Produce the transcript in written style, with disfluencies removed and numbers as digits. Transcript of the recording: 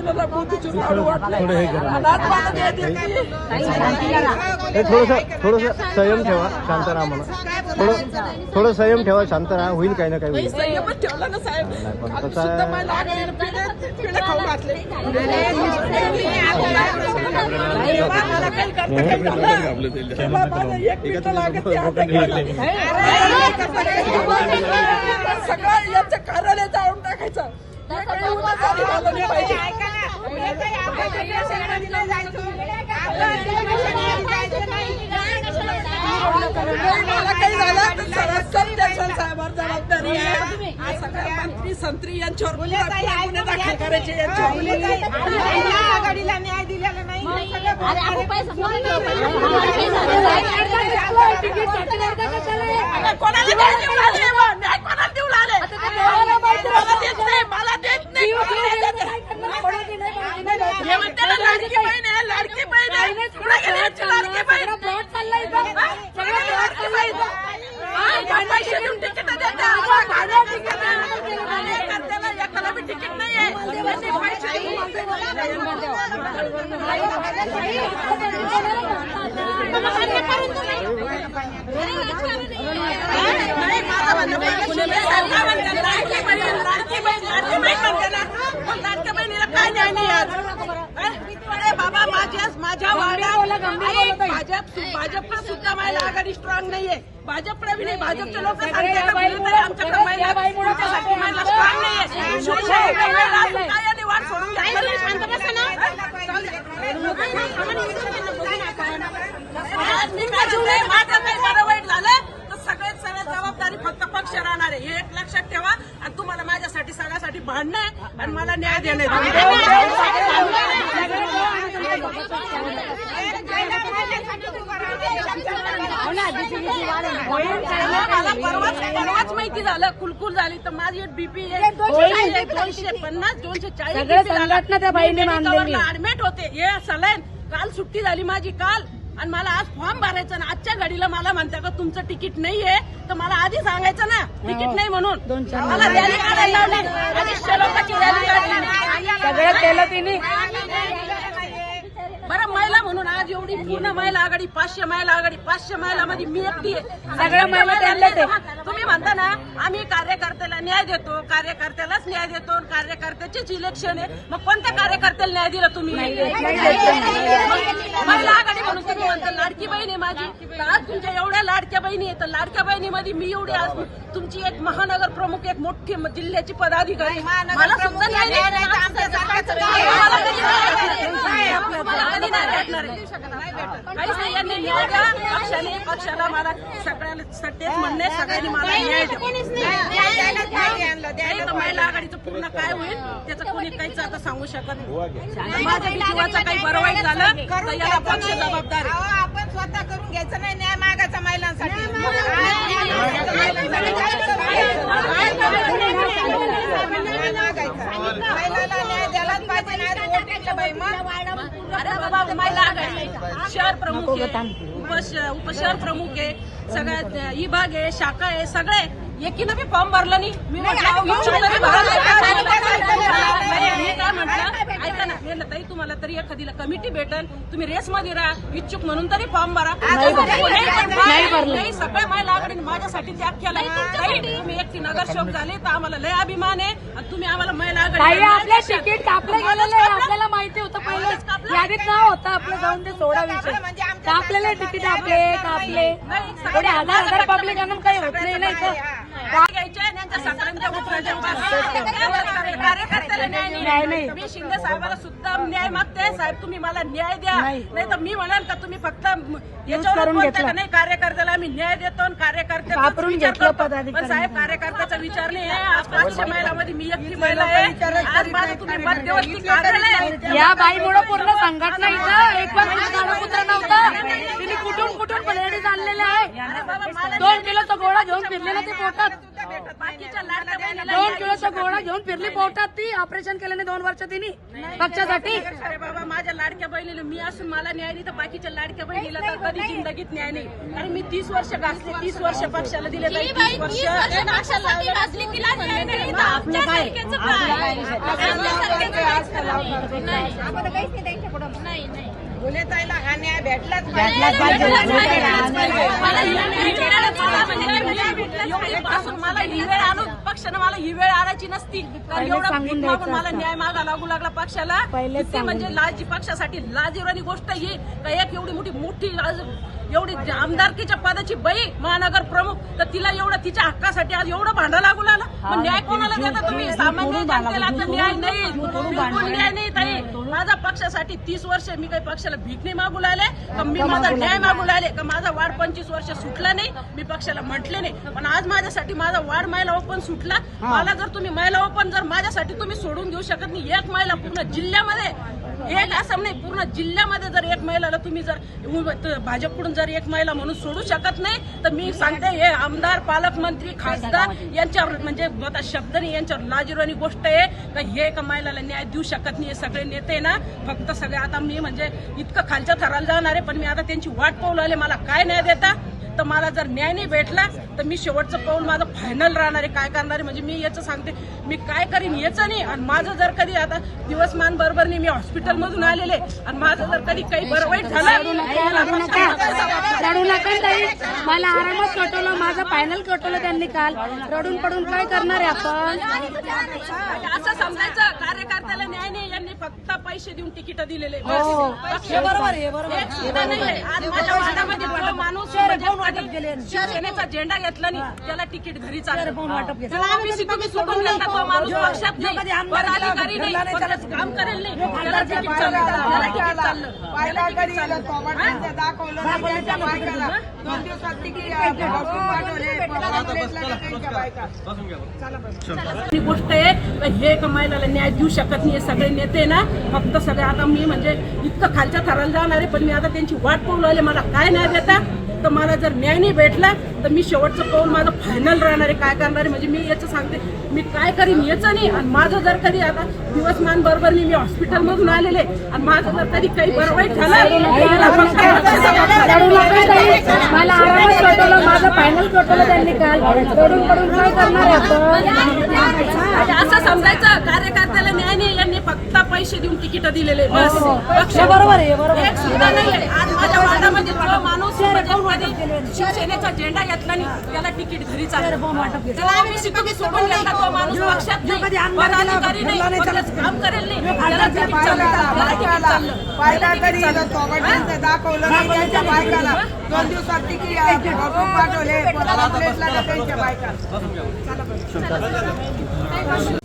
मला मोतीचूर लाडू वाटले. अनाथ मला द्या देते. थोडस संयम ठेवा, शांत राहा म्हणा. थोडं संयम ठेवा, शांत राहा, होईल काही ना काही होईल. संयमच ठेवला ना साहेब. काल सुद्धा मला पिढे खाऊ घातले. मला काही करता काही झालं. तेव्हा माझं एक मिनिट लागत ते हातात घ्यायला. सगळं याचं कार्यालय जाळून टाकायचं. काही उन्हात झाली मला नाही पाहिजे. मला काही झालं तर त्याच्या साहेबांवर जबाबदारी आहे. सगळ्या मंत्री संत्री यांच्यावर गुन्हे दाखल करायचे. आघाडीला न्याय दिलेला नाही. कोणाला न्याय देऊन आले? न्याय कोणाला देऊन आले? मला देत नाही, मला देत नाही. लाडकी बहीण आहे, लाडकी बहीण आहे. कुणा गेली याची लाडकी बहीण? पैसे देऊन तिकीट देते. एकाला बी तिकीट नाहीये. लाडक्या बहिणीला काय न्याय नाही आज? बाबा माझ्या वाड्यात भाजपला सुद्धा महिला आघाडी स्ट्रॉंग नाहीये. भाजपकडे बी नाही. भाजपचे लोक सांगतात आमच्याकडे महिलासाठी महिला स्ट्रॉंग नाहीये. वाट सोडून माझं काही बरं वाईट झालं तर सगळ्यात जबाबदारी फक्त पक्ष राहणार आहे. हे एक लक्षात ठेवा. आणि तुम्हाला माझ्यासाठी सगळ्यासाठी भांडणं आहे आणि मला न्याय देणं. मला परवाच माहिती झालं, कुलकुल झाली तर माझी बीपी 250 240 ऍडमिट होते. हे सलाईन काल सुट्टी झाली माझी काल. आणि मला आज फॉर्म भरायचा ना. आजच्या घडीला मला म्हणता का तुमचं तिकीट नाहीये तर मला आधी सांगायचं ना तिकीट नाही म्हणून. मला रॅली काढायला लावली. अडीचशे लोकांची रॅली काढली. सगळं केलं तिने. बरं महिला म्हणून आज एवढी पूर्ण महिला आघाडी 500 महिला आघाडी 500 महिलामध्ये मी एकटी आहे. सगळ्या महिला तुम्ही म्हणता ना आम्ही कार्यकर्त्याला न्याय देतो, कार्यकर्त्यालाच न्याय देतो. कार्यकर्त्याचीच इलेक्शन आहे. मग कोणत्या कार्यकर्त्याला न्याय दिला तुम्ही? महिला आघाडी म्हणून तुम्ही म्हणता लाडकी बहीण आहे माझी. तर आज तुमच्या एवढ्या लाडक्या बहिणी आहेत. लाडक्या बहिणीमध्ये मी एवढी आज तुमची एक महानगर प्रमुख, एक मोठी जिल्ह्याची पदाधिकारी. मला सुद्धा न्याय नाही. काहीच नाही. यांनी न्याय द्या. पक्षाला मला सगळ्याला तेच म्हणणे. सगळ्यांनी मला न्याय द्या. महिला आघाडीचं पूर्ण काय होईल त्याचं कोणी काहीच आता सांगू शकत नाही. माझ्या जीवाचं काही बरं वाईट झालं तर याला पक्ष जबाबदार. आपण स्वतः करून घ्यायचं नाही. न्याय मागायचा महिलांसाठी. महिलाला न्याय द्यायलाच पाहिजे. अरे बाबा महिला आघाडी शहर प्रमुख आहे, उपशहर प्रमुख आहे, सगळ्यात विभाग आहे, शाखा आहे, सगळे एकीनं बी फॉर्म भरला नाही. मी म्हटलं ऐका ना म्हटलं ताई तुम्हाला तरी एखादीला कमिटी भेटेल, तुम्ही रेसमध्ये राहा, इच्छुक म्हणून तरी फॉर्म भरा. नाही सगळ्या महिला आघाडीने माझ्यासाठी त्याग केला. तुम्ही एकटी नगरसेवक झाले तर आम्हाला लय अभिमान आहे. आणि तुम्ही आम्हाला महिला आघाडी आपल्या तिकीट कापलं गेलेलं आहे. आपल्याला माहिती होतं पहिलं यादीत नाव होतं आपलं. जाऊन ते सोडा विषय कापलेले तिकीट आपले कापले. थोडे हजार पब्लिक काही होत नाही. कार्यकर्त्याला न्याय नाही. मी शिंदे साहेबाला सुद्धा न्याय मागते. साहेब तुम्ही मला न्याय द्या. नाही तर मी म्हणाल का तुम्ही फक्त याच्यावर बोलता का नाही कार्यकर्त्याला आम्ही न्याय देतो. कार्यकर्त्याचा पण साहेब कार्यकर्त्याचा विचार नाही आहे. आज 500 महिलामध्ये मी एकटी महिला आहे. आज माझं तुम्ही मध्यवर्ती कार्यालय या बाईमुळे पूर्ण संघटना इथं एक पण काढापुत्र नव्हता. तिने कुठून पलेडीज आणलेले आहे. 2 किलोचा गोळा घेऊन फिरलेला ते पोटात. 2 किलोचा गोळा घेऊन फिरली पोटात. ती ऑपरेशन केल्याने 2 वर्ष तिने पक्षासाठी. अरे बाबा माझ्या लाडक्या बहिणीला मी असून मला न्याय नाही तर बाकीच्या लाडक्या बहिणीला तर कधी जिंदगीत न्याय नाही. कारण मी 30 वर्ष घासले, 30 वर्ष पक्षाला दिले. 30 वर्ष गुन्हेताईला हा न्याय भेटलाच मला ही वेळ आणून पक्षानं मला ही वेळ आणायची नसती. कारण एवढं भीक मागून मला न्याय मागा लागू लागला पक्षाला. किती म्हणजे लाजी पक्षासाठी लाजीवानी गोष्ट ही का एक एवढी मोठी एवढी आमदारकीच्या पदाची बाई महानगर प्रमुख तर तिला एवढं तिच्या हक्कासाठी आज एवढं भांडा लागू लागला. पण न्याय कोणाला देता तुम्ही? सामान्य जनतेला तर न्याय नाही, बिलकुल न्याय नाही ताई. माझा पक्षासाठी 30 वर्ष मी काही पक्षाला भीक नाही मागू लागले का मी माझा न्याय मागू लागले का माझा वाढ 25 वर्ष सुटला नाही मी पक्षाला म्हटले नाही. पण आज माझ्यासाठी माझा वाढ महिला ओपन सुटला. मला जर तुम्ही महिला ओपन जर माझ्यासाठी तुम्ही सोडून देऊ शकत नाही. एक महिला पूर्ण जिल्ह्यामध्ये एक असं नाही पूर्ण जिल्ह्यामध्ये जर एक महिलाला तुम्ही जर भाजपकडून जर एक महिला म्हणून सोडू शकत नाही तर मी सांगते हे आमदार पालकमंत्री खासदार यांच्यावर म्हणजे आता शब्द नाही यांच्यावर लाजिरवाणी गोष्ट आहे का हे एका महिलाला न्याय देऊ शकत नाही. हे सगळे नेते ना फक्त सगळे आता मी म्हणजे इतकं खालच्या थराला जाणार आहे पण मी आता त्यांची वाट पाहू लागले. मला काय न्याय देता तर मला जर न्याय नाही भेटला तर मी शेवटचं पाऊल माझं फायनल राहणार आहे. काय करणार आहे म्हणजे मी याचं सांगते मी काय करीन याचं नाही. आणि माझं जर कधी आता दिवसमान बरोबर नाही मी हॉस्पिटलमधून आलेले आणि माझं जर कधी काही बरं वाईट झालं रडू नका ताई. मला आरामात कटवलं माझं फायनल कटवलं त्यांनी काल. रडून पडून काय करणार आहे आपण? असं समजायचं कार्यकर्त्याला न्याय नाही यांनी फक्त पैसे देऊन तिकीट दिलेले. आज माझ्या वार्डामध्ये जो माणूस शिवसेनेचा झेंडा घेतला नाही त्याला तिकीट घरी चाललं. ओबीसी तुम्ही सोडून गेला तो माणूस पक्षात नाही पदाधिकारी नाही काम करेल नाही त्याला तिकीट चाललं. गोष्ट आहे हे एका महिलाला न्याय देऊ शकत नाही. सगळे नेते ना फक्त सगळे आता मी म्हणजे इतकं खालच्या थराला जाणार आहे पण मी आता त्यांची वाट पाहू लागले. मला काय न्याय देता तर मला जर न्याय नाही भेटला तर मी शेवटचं पाऊल माझं फायनल राहणार आहे. काय करणार आहे म्हणजे मी याचं सांगते मी काय करीन याचं नाही. आणि माझं जर कधी आता दिवसमान बरोबर नाही मी हॉस्पिटलमधून आलेले आणि माझं जर कधी काही बरं वाईट झालं मला आरामात कटवलं माझं फायनल कटवलं त्यांनी काल. रडून पडून काय करणार आहे आपण? असं समजायचं कार्यकर्त्याला न्याय नाही यांनी फक्त पैसे देऊन तिकीट दिलेले. बस बरोबर आहे एक सुद्धा नाहीये. आज माझ्या वार्डामध्ये जो माणूस शिवसेनेचा झेंडा घेतला नाही त्याला तिकीट घरी चाललं. ओबीसी तुम्ही सोडून गेला तो माणूस पक्षात नाही पदाधिकारी नाही काम करेल नाही त्याला तिकीट चाललं. दाखवलं नाही त्यांच्या बायकाला 2 दिवसात तिकीट पाठवले.